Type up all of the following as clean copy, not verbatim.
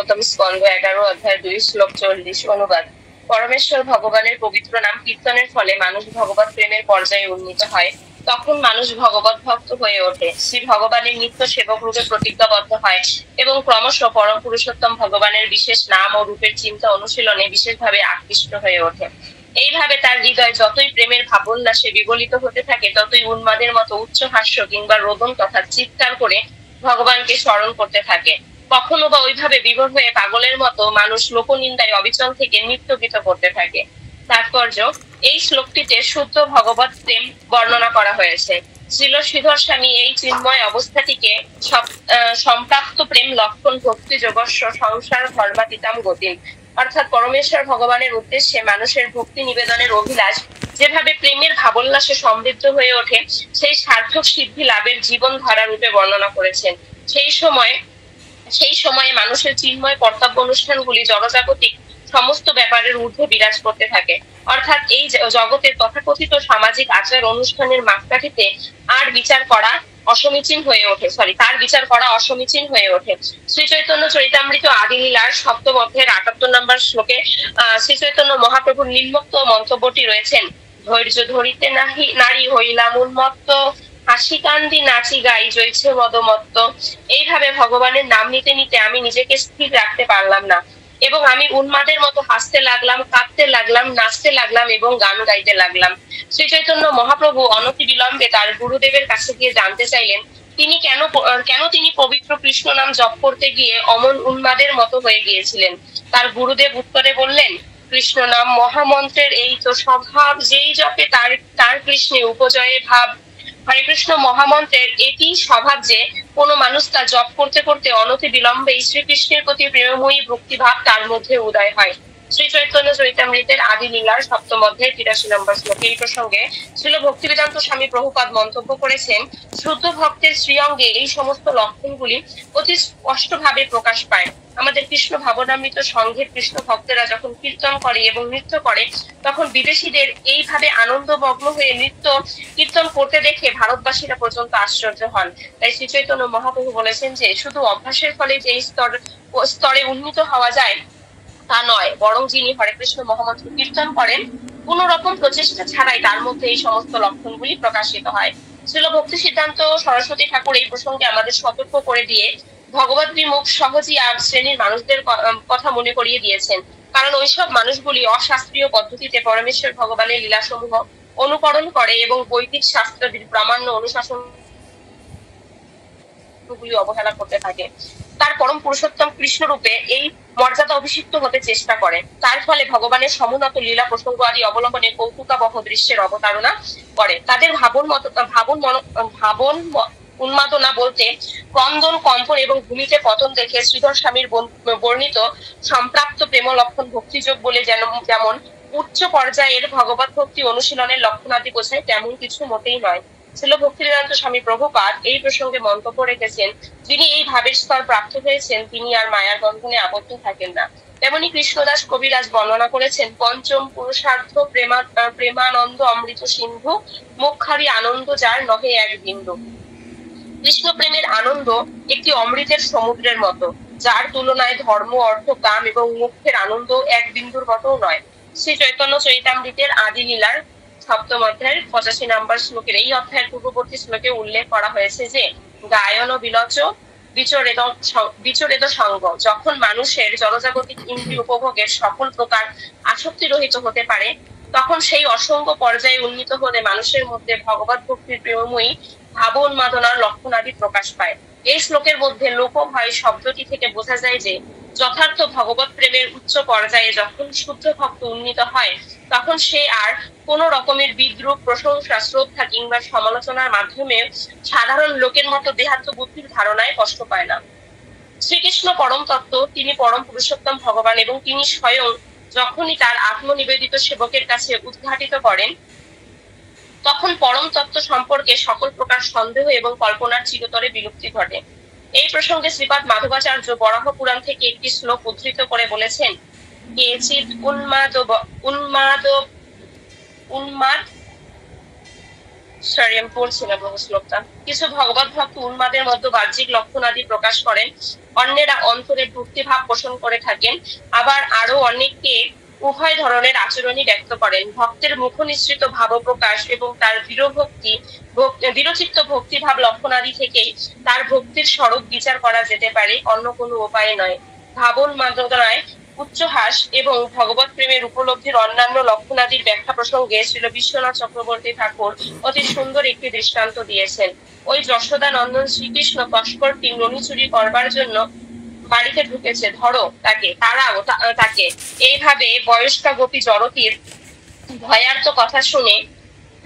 ভাগবতম স্কন্ধ 11 অধ্যায় 2 শ্লোক 40 অনুবাদ। পরমেশ্বর ভগবানের পবিত্র নাম কীর্তনের ফলে মানুষ ভগবত প্রেমের পর্যায়ে উন্নীত হয়, তখন মানুষ ভগবত ভক্ত হয়ে ওঠে, শ্রী ভগবানের নিত্য সেবক রূপে প্রতিজ্ঞাবদ্ধ হয় এবং ক্রমশ পরম পুরুষোত্তম ভগবানের বিশেষ নাম ও রূপের চিন্তা অনুশীলনে বিশেষভাবে আকৃষ্ট হয়ে ওঠে। এইভাবে তার হৃদয় যতই প্রেমের ভাবোল্লাসে বিগলিত হতে থাকে, ততই উন্মাদের মতো উচ্চ হাস্য কিংবা রোদন তথা চিৎকার করে ভগবানকে স্মরণ করতে থাকে। কখনো বা ওইভাবে বিভোর হয়ে পাগলের মতো মানুষ লোকনিন্দায় অবিচল থেকে নৃত্যগীত করতে থাকে। তাৎপর্য: এই শ্লোকটিতে শুদ্ধ ভগবত প্রেম বর্ণনা করা হয়েছে। শ্রীল শ্রীধর স্বামী এই চিন্ময় অবস্থাটিকে সম্প্রাপ্ত প্রেম লক্ষণ ভক্তি যোগস্ব সংসার ধর্মাতীতাম গতিম, অর্থাৎ পরমেশ্বর ভগবানের উদ্দেশ্যে মানুষের ভক্তি নিবেদনের অভিলাষ যেভাবে প্রেমের ভাবোল্লাসে সমৃদ্ধ হয়ে ওঠে, সেই সার্থক সিদ্ধি লাভের জীবন ধারা রূপে বর্ণনা করেছেন। সেই সময়ে মানুষের চিন্ময় কর্তব্য অনুষ্ঠানগুলি জড়জাগতিক সমস্ত ব্যাপারের ঊর্ধ্বে বিরাজ করতে থাকে, অর্থাৎ এই জগতের তথাকথিত সামাজিক আচার অনুষ্ঠানের মাপকাঠিতে তার বিচার করা অসমীচীন হয়ে ওঠে। শ্রী চৈতন্য চরিতামৃত আদিলীলার সপ্তম অধ্যায়ের 78 নম্বর শ্লোকে শ্রী চৈতন্য মহাপ্রভুর নিম্নোক্ত মন্তব্যটি রয়েছেন: ধৈর্য ধরিতে নারী হইলাম উন্মত্ত, হাসি কান্দি নাচি গাই জয়ছে মদমত্ত। এইভাবে ভগবানের নাম নিতে নিতে আমি নিজেকে স্থির রাখতে পারলাম না এবং আমি উন্মাদের মতো হাসতে লাগলাম, কাঁদতে লাগলাম, নাচতে লাগলাম এবং গান গাইতে লাগলাম। শ্রী চৈতন্য মহাপ্রভু অনতি বিলম্বে তার গুরুদেবের কাছে গিয়ে জানতে চাইলেন তিনি কেন তিনি পবিত্র কৃষ্ণ নাম জপ করতে গিয়ে অমন উন্মাদের মতো হয়ে গিয়েছিলেন। তার গুরুদেব উত্তরে বললেন, কৃষ্ণ নাম মহামন্ত্রের এই তো স্বভাব, যেই জপে তার কৃষ্ণে উপজয়ে ভাব। হরে কৃষ্ণ মহামন্ত্রের এটি স্বভাব যে কোনো মানুষ তা জপ করতে করতে অনতি বিলম্বে শ্রীকৃষ্ণের প্রতি প্রেমময়ী ভক্তিভাব তার মধ্যে উদয় হয়। শ্রী চৈতন্য চরিতামৃতের আদি লীলার সপ্তম অধ্যায় 83 নম্বর শ্লোকে এই প্রসঙ্গে শ্রীল ভক্তিবেদান্ত স্বামী প্রভুপাদ মন্তব্য করেছেন, শুদ্ধ ভক্তের শ্রীঅঙ্গে এই সমস্ত লক্ষণগুলি অতি স্পষ্টভাবে প্রকাশ পায়। আমাদের কৃষ্ণ ভাবনামৃত সংঘের কৃষ্ণ ভক্তেরা যখন কীর্তন করে এবং নৃত্য করে, তখন বিদেশিদের এইভাবে আনন্দমগ্ন হয়ে নৃত্য কীর্তন করতে দেখে ভারতবাসীরা পর্যন্ত আশ্চর্য হন। তাই শ্রী চৈতন্য মহাপ্রভু বলেছেন যে শুধু অভ্যাসের ফলে যে স্তরে উন্নীত হওয়া যায় তা নয়, বরং যিনি হরে কৃষ্ণ মহামন্ত্র কীর্তন করেন কোন রকম প্রচেষ্টা ছাড়াই তার মধ্যে এই সমস্ত লক্ষণগুলি প্রকাশিত হয়। শ্রীল ভক্তি সিদ্ধান্ত সরস্বতী ঠাকুর এই প্রসঙ্গে আমাদের সতর্ক করে দিয়ে ভগবত বিমুখ সহজই আর শ্রেণীর মানুষদের কথা মনে করিয়ে দিয়েছেন, কারণ ওইসব মানুষগুলি অশাস্ত্রীয় পদ্ধতিতে পরমেশ্বর ভগবানের লীলাসমূহ অনুকরণ করে এবং বৈদিক শাস্ত্রাদির প্রামাণ্য অনুশাসন অবহেলা করতে থাকে। তার পরম পুরুষোত্তম কৃষ্ণ রূপে এই মর্যাদা অভিষিক্ত হতে চেষ্টা করে। তার ফলে ভগবানের সমুন্নত লীলা প্রসঙ্গ আদি অবলম্বনে কৌতুকাবহ দৃশ্যের অবতারণা করে। তাদের ভাবন উন্মাদনা বলতে ক্রন্দন, কম্পন এবং ভূমিতে পতন দেখে শ্রীধর স্বামীর বর্ণিত সম্প্রাপ্ত প্রেম লক্ষণ ভক্তিযোগ বলে যেমন উচ্চ পর্যায়ের ভগবত ভক্তি অনুশীলনের লক্ষণাদি বোঝায়, তেমন কিছু মোটেই নয়। শ্রীল ভক্তিবেদান্ত স্বামী প্রভুপাদ এই প্রসঙ্গে মন্তব্য রেখেছেন, যিনি এই ভাবের স্তর প্রাপ্ত হয়েছেন তিনি আর মায়ার বন্ধনে আবদ্ধ থাকেন না। তেমনি কৃষ্ণদাস কবিরাজ বর্ণনা করেছেন, পঞ্চম পুরুষার্থ প্রেমানন্দ অমৃত সিন্ধু, মুখারি আনন্দ যার নহে এক বিন্দু। কৃষ্ণ প্রেমের আনন্দ একটি অমৃতের সমুদ্রের মতো, যার তুলনায় ধর্ম, অর্থ, কাম এবং মুখ্যের আনন্দ এক বিন্দুর মতো নয়। শ্রী চৈতন্য চরিতামৃতের আদি লীলার সপ্তম অধ্যায়ের 85 নম্বর শ্লোকের এই অধ্যায়ের পূর্ববর্তী শ্লোকে উল্লেখ করা হয়েছে যে গায়ন বিলচ বিচরেদ সঙ্গ, যখন মানুষের জনজাগতিক ইন্দ্রিয় উপভোগের সকল প্রকার আসক্তি রহিত হতে পারে, তখন সেই অসঙ্গ পর্যায়ে উন্নীত হলে মানুষের মধ্যে ভগবত ভক্তির প্রেমময়ী ভাব উন্মাদনার লক্ষণাদি প্রকাশ পায়। এই শ্লোকের মধ্যে লোকভয় শব্দটি থেকে বোঝা যায় যে যথার্থ ভগবত প্রেমের উচ্চ পর্যায়ে যখন শুদ্ধ ভক্ত উন্নীত হয়, তখন সে আর কোন রকমের বিদ্রুপ, প্রশংসা, শ্রদ্ধা কিংবা সমালোচনার মাধ্যমে সাধারণ লোকের মতো দেহাত্ম বুদ্ধির ধারণায় কষ্ট পায় না। শ্রীকৃষ্ণ পরম তত্ত্ব, তিনি পরম পুরুষোত্তম ভগবান এবং তিনি স্বয়ং যখনই তার আত্মনিবেদিত সেবকের কাছে উদ্ঘাটিত করেন, তখন পরম তত্ত্ব সম্পর্কে সকল প্রকার সন্দেহ এবং কল্পনার চিরতরে বিলুপ্তি ঘটে। এই প্রসঙ্গে শ্রীপাদ মাধবাচার্য বরাহ পুরাণ থেকে একটি শ্লোক উদ্ধৃত করে বলেছেন, কেচিৎ উন্মাদ সরি আমি পড়ছি না পুরো শ্লোকটা। কিছু ভগবত ভক্ত উন্মাদের মধ্যে বাহ্যিক লক্ষণাদি প্রকাশ করেন, অন্যেরা অন্তরে ভক্তিভাব পোষণ করে থাকেন, আবার আরো অনেকে উভয় ধরনের আচরণই ব্যক্ত করেন। ভক্তের মুখ নিঃসৃত ভাব প্রকাশ এবং তার দৃঢ়চিত্ত ভক্তিভাব লক্ষণাদি থেকেই তার ভক্তির স্বরূপ বিচার করা যেতে পারে, অন্য কোনো উপায়ে নয়। ভাবন মাদনায় উচ্চহাস এবং ভগবত প্রেমের উপলব্ধির অন্যান্য লক্ষণাদির ব্যাখ্যা প্রসঙ্গে শ্রীল বিশ্বনাথ চক্রবর্তী ঠাকুর অতি সুন্দর একটি দৃষ্টান্ত দিয়েছেন। ওই যশোদা নন্দন শ্রীকৃষ্ণ তস্করটি ননি চুরি করবার জন্য বাড়িতে ঢুকেছে, ধরো তাকে, তারাও তাকে। এইভাবে বয়স্কা গোপী জড়তির ভয়ার্ত কথা শুনে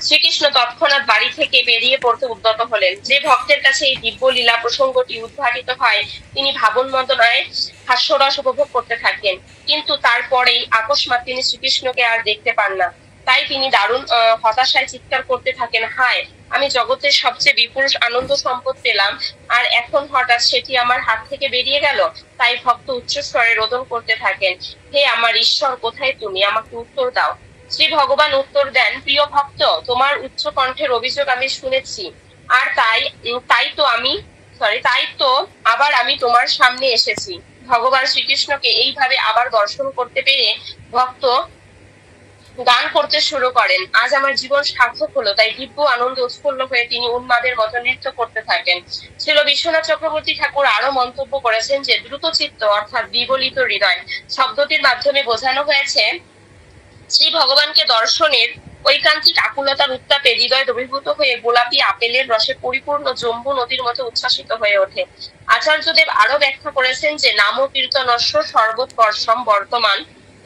শ্রীকৃষ্ণ তৎক্ষণাৎ বাড়ি থেকে বেরিয়ে পড়তে উদ্যত হলেন। যে ভক্তের কাছে এই দিব্য লীলা প্রসঙ্গটি উদ্ঘাটিত হয় তিনি ভাবন মন্দনায় হাস্যরস উপভোগ করতে থাকেন, কিন্তু তারপরেই আকস্মাৎ তিনি শ্রীকৃষ্ণকে আর দেখতে পান না। তাই তিনি দারুণ হতাশায় চিৎকার করতে থাকেন, হায়, আমি জগতের সবচেয়ে বিপুল আনন্দ সম্পদ পেলাম, আর এখন হঠাৎ সেটি আমার হাত থেকে বেরিয়ে গেল। তাই ভক্ত উচ্চস্বরে রোদন করতে থাকেন, হে আমার ঈশ্বর, কোথায় তুমি, আমাকে উত্তর দাও। শ্রী ভগবান উত্তর দেন, প্রিয় ভক্ত, তোমার উচ্চ কণ্ঠের অভিযোগ আমি শুনেছি, আর তাই তো আবার আমি তোমার সামনে এসেছি। ভগবান শ্রীকৃষ্ণকে এইভাবে আবার দর্শন করতে পেরে ভক্ত গান করতে শুরু করেন, আজ আমার জীবন সার্থক হলো। তাই দিব্য আনন্দ উৎফুল্ল হয়ে তিনি উন্মাদের মতো নৃত্য করতে থাকেন। শ্রীল বিশ্বনাথ চক্রবর্তী ঠাকুর আরো মন্তব্য করেছেন যে দ্রুত চিত্ত অর্থাৎ বিগলিত হৃদয় শব্দটির মাধ্যমে বোঝানো হয়েছে শ্রী ভগবানকে দর্শনের ঐকান্তিক আকুলতার উত্তাপে হৃদয় দ্রবীভূত হয়ে গোলাপি আপেলের রসে পরিপূর্ণ জম্বু নদীর মতো উচ্ছ্বাসিত হয়ে ওঠে। আচার্যদেব আরো ব্যাখ্যা করেছেন যে নাম কীর্তনস্য সর্বোৎকর্ষম বর্তমান,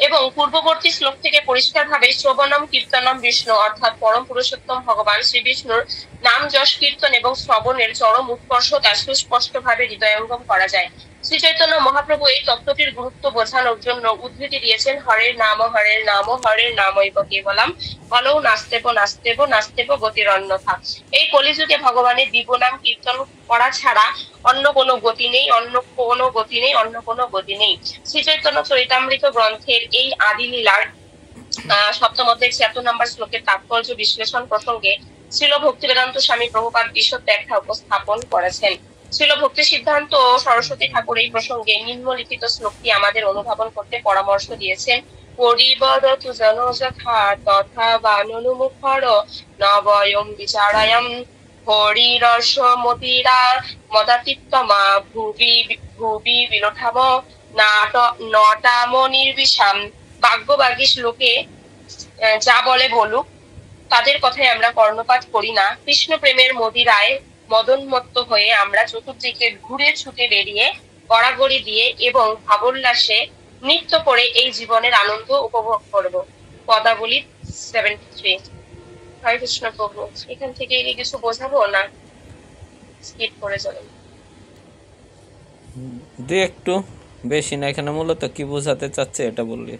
এবং পূর্ববর্তী শ্লোক থেকে পরিষ্কারভাবে শ্রবণম কীর্তনম বিষ্ণু অর্থাৎ পরম পুরুষোত্তম ভগবান শ্রী বিষ্ণুর নাম যশ কীর্তন এবং শ্রবণের চরম উৎকর্ষতা সুস্পষ্টভাবে হৃদয়ঙ্গম করা যায়। শ্রী চৈতন্য মহাপ্রভু এই তত্ত্বটির গুরুত্ব বোঝানোর জন্য উদ্ধৃতি দিয়েছেন, হরের নাম হরের নাম হরের নামৈব কেবলম অলৌ নাস্তেব নাস্তেব নাস্তেব গতির অন্যথা। এই কলিযুগে ভগবানের দিব্য নাম কীর্তন করা ছাড়া অন্য কোনো গতি নেই, অন্য কোনো গতি নেই, অন্য কোনো গতি নেই। শ্রী চৈতন্য চরিতামৃত গ্রন্থের এই আদি লীলার সপ্তম অধ্যায় ৭৬ নম্বর শ্লোকের তাৎপর্য বিশ্লেষণ প্রসঙ্গে শ্রীল ভক্তিবেদান্ত স্বামী প্রভুপাদ বিশদ ব্যাখ্যা উপস্থাপন করেছেন। শ্রীল ভক্তি সিদ্ধান্ত সরস্বতী ঠাকুর এই প্রসঙ্গে নিম্নলিখিত শ্লোকটি আমাদের অনুধাবন করতে পরামর্শ দিয়েছেন, পরিবদতু জনযথা তথা বাননুমুখর নবয়ং বিচারায়ম হরিরস মতিরা মদাতিত্তমা ভুবি ভুবি বিলোঠাম নটাম নির্বিষাম। বাগ্যবাগী শ্লোকে যা বলে বলুক, তাদের কথায় আমরা কর্ণপাত করি না। কৃষ্ণ প্রেমের মদিরায় মদনমত্ত হয়ে আমরা চতুর্দিকে ঘুরে ছুটে বেরিয়ে গড়াগড়ি দিয়ে এবং ভাবোল্লাসে নৃত্য করে এই জীবনের আনন্দ উপভোগ করব। পদাবলী 73। হরে কৃষ্ণ প্রভু। এখান থেকে কিছু বোঝাবো না স্কিপ করে যাবেন? একটু বেশি না, এখানে মূলত কি বোঝাতে চাচ্ছে এটা বললি।